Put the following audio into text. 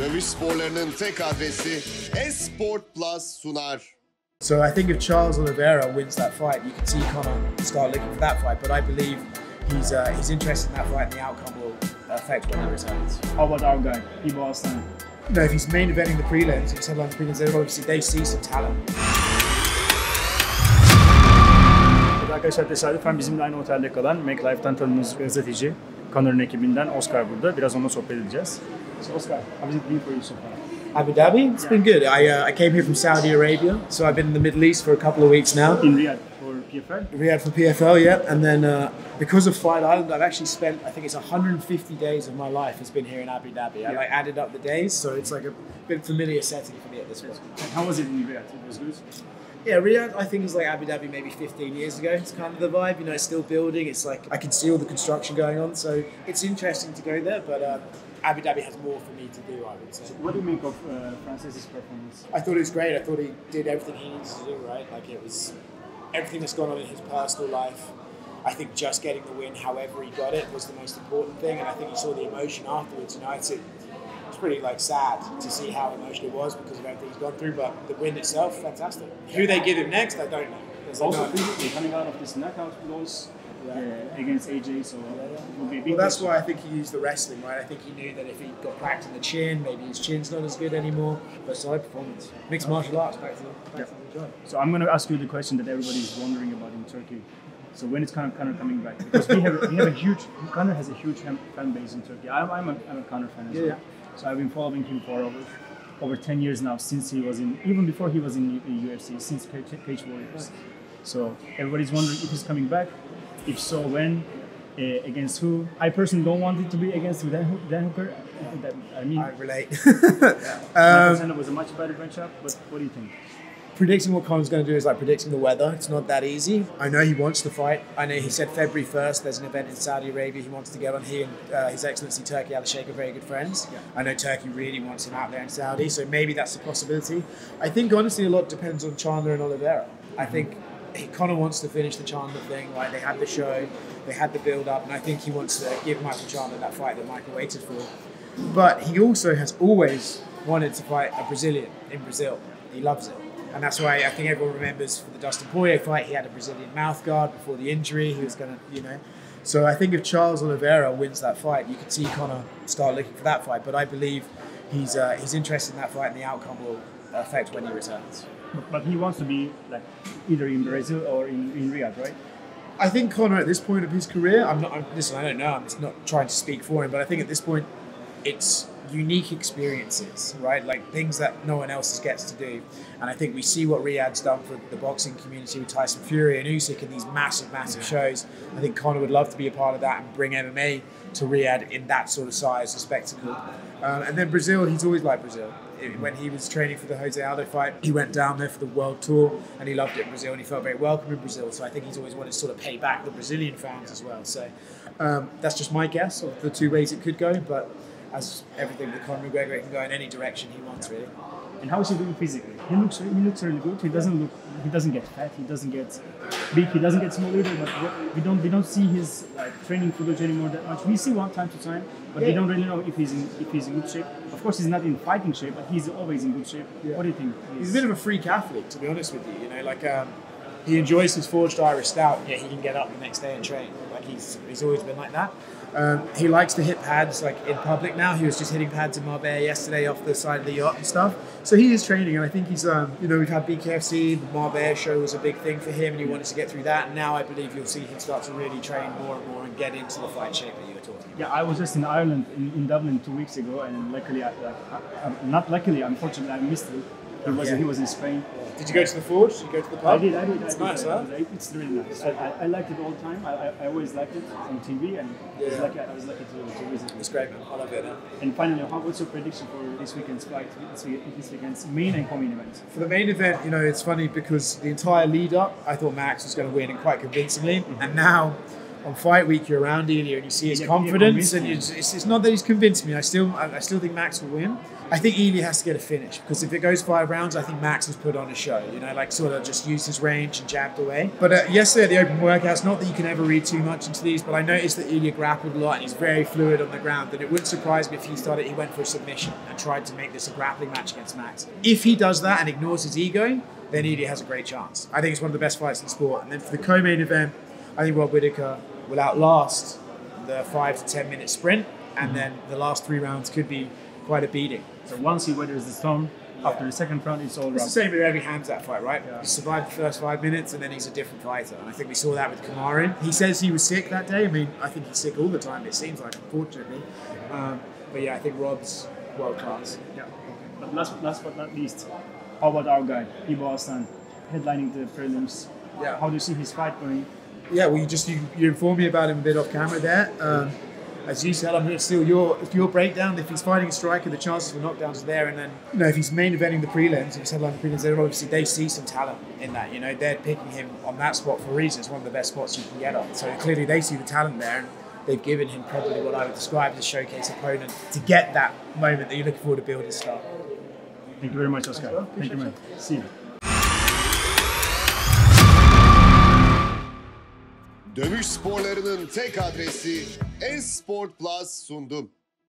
Dövüş sporlarının tek adresi Esport Plus sunar. So I think if Charles Oliveira wins that fight, you can see Conor start looking for that fight. But I believe he's interested in that fight, and the outcome will affect when he returns. How about our guy, Ibo Aslan? No, if he's main eventing the prelims, if he's headlining the prelims, they see some talent. Arkadaşlar tesadüfen bizimle aynı otelde kalan MACLIFE'dan tanıdığımız gazeteci Conor'In ekibinden Oscar burada. Biraz onunla sohbet edeceğiz. So Oscar, how has it been for you so far? Abu Dhabi, it's been good. I came here from Saudi Arabia, so I've been in the Middle East for a couple of weeks now. In Riyadh for PFL? Riyadh for PFL, yeah. And then because of Fight Island, I've actually spent, I think it's 150 days of my life has been here in Abu Dhabi. Yeah. I added up the days, so it's like a bit familiar setting for me at this point. And how was it in Riyadh? It was good? Yeah, Riyadh, I think, is like Abu Dhabi maybe 15 years ago. It's kind of the vibe, you know, it's still building. It's like, I can see all the construction going on, so it's interesting to go there, but Abu Dhabi has more for me to do, I would say. So what do you make of Francis's performance? I thought it was great. I thought he did everything he needed to do, right? Like, it was everything that's gone on in his personal life. I think just getting the win, however he got it, was the most important thing, and I think you saw the emotion afterwards, you know, it's pretty like sad to see how emotional it was because of everything he's gone through, but the win itself, fantastic. Who they give him next, I don't know. Also, physically coming out of this knockout loss against AJ, so will be a big. Well, that's why I think he used the wrestling, right? I think he knew that if he got cracked in the chin, maybe his chin's not as good anymore. But solid performance, mixed martial arts, back to the job. So I'm going to ask you the question that everybody is wondering about in Turkey. So when is Conor coming back? Because we have a huge, Conor has a huge fan base in Turkey. I'm a Conor fan as well. Yeah. So I've been following him for over 10 years now, since he was even before he was in UFC, since Cage Warriors. So everybody's wondering if he's coming back. If so, when, against who? I personally don't want it to be against Dan Hooker. I relate. It was a much better matchup, but what do you think? Predicting what Conor's going to do is like predicting the weather. It's not that easy. I know he wants to fight. I know he said February 1st, there's an event in Saudi Arabia he wants to get on. He and His Excellency Turki Al Sheikh are very good friends. Yeah. I know Turkey really wants him out there in Saudi, so maybe that's a possibility. I think honestly a lot depends on Chandler and Oliveira. I think Conor wants to finish the Chandler thing. Like, they had the show, they had the build up, and I think he wants to give Michael Chandler that fight that Michael waited for. But he also has always wanted to fight a Brazilian in Brazil. He loves it. And that's why I think everyone remembers for the Dustin Poirier fight, he had a Brazilian mouth guard before the injury. He was going to, you know. So I think if Charles Oliveira wins that fight, you could see Conor start looking for that fight. But I believe he's interested in that fight, and the outcome will affect when he returns. But he wants to be like either in Brazil or in Riyadh, right? I think Conor at this point of his career, listen, I don't know, I'm just not trying to speak for him, but I think at this point, it's unique experiences, right? Like things that no one else gets to do. And I think we see what Riyadh's done for the boxing community with Tyson Fury and Usyk in these massive shows. I think Conor would love to be a part of that and bring MMA to Riyadh in that sort of size and spectacle. And then Brazil, he's always liked Brazil. When he was training for the Jose Aldo fight, he went down there for the world tour and he loved it in Brazil and he felt very welcome in Brazil. So I think he's always wanted to sort of pay back the Brazilian fans as well. So that's just my guess of the two ways it could go. But as everything with Conor McGregor, it can go in any direction he wants, really. And how is he doing physically? He looks really good. He doesn't get fat. He doesn't get big. He doesn't get small either. But we don't see his training footage anymore that much. We see one time to time, but we don't really know if he's in good shape. Of course, he's not in fighting shape, but he's always in good shape. Yeah. What do you think? He's a bit of a freak athlete, to be honest with you. You know, like he enjoys his forged Irish stout, and yet he can get up the next day and train. Like he's always been like that. He likes to hit pads like in public now. He was just hitting pads in Marbella yesterday off the side of the yacht and stuff. So he is training, and I think he's, you know, we've had BKFC, the Marbella show was a big thing for him, and he wanted to get through that. And now I believe you'll see him start to really train more and more and get into the fight shape that you were talking about. Yeah, I was just in Ireland, in Dublin 2 weeks ago, and luckily, unfortunately, I missed it. He was in Spain. Did you go to the Forge? Did you go to the pub? I did. It's nice, huh? It's really nice. I liked it all the time. I always liked it on TV, and I was lucky to visit. It's great, man. I love it. And finally, what's your prediction for this weekend's fight? This weekend's main and co-main event? For the main event, you know, it's funny because the entire lead up, I thought Max was going to win, and quite convincingly. And now, on fight week, you're around Ilya and you see his confidence, and it's not that he's convinced me. I still think Max will win. I think Ilya has to get a finish, because if it goes 5 rounds, I think Max has put on a show. You know, like sort of just used his range and jabbed away. But yesterday at the open workouts, not that you can ever read too much into these, but I noticed that Ilya grappled a lot and he's very fluid on the ground. And it wouldn't surprise me if he went for a submission and tried to make this a grappling match against Max. If he does that and ignores his ego, then Ilya has a great chance. I think it's one of the best fights in the sport. And then for the co-main event, I think Rob Whittaker will outlast the 5 to 10 minute sprint, and then the last 3 rounds could be quite a beating. So once he weathers the storm, after the second round, it's all It's the round. same with every Hamzat fight, right? Yeah. He survived the first 5 minutes, and then he's a different fighter. And I think we saw that with Conor'In. He says he was sick that day. I mean, I think he's sick all the time, it seems like, unfortunately. But yeah, I think Rob's world class. Yeah. But last but not least, how about our guy, Ibo Aslan, headlining the prelims? Yeah. How do you see his fight going? Yeah, well, you informed me about him a bit off camera there. As you said, I'm going to steal your breakdown. If he's fighting a striker, the chances for knockdowns are there. And then, you know, if he's main eventing the prelims, if he's headlining the prelims, they see some talent in that. You know, they're picking him on that spot for a reason. It's one of the best spots you can get on. So clearly they see the talent there, and they've given him probably what I would describe as a showcase opponent to get that moment that you're looking forward to build his star. Thank you very much, Oscar. Thank you, man. See you. Dövüş sporlarının tek adresi Esport Plus sundu.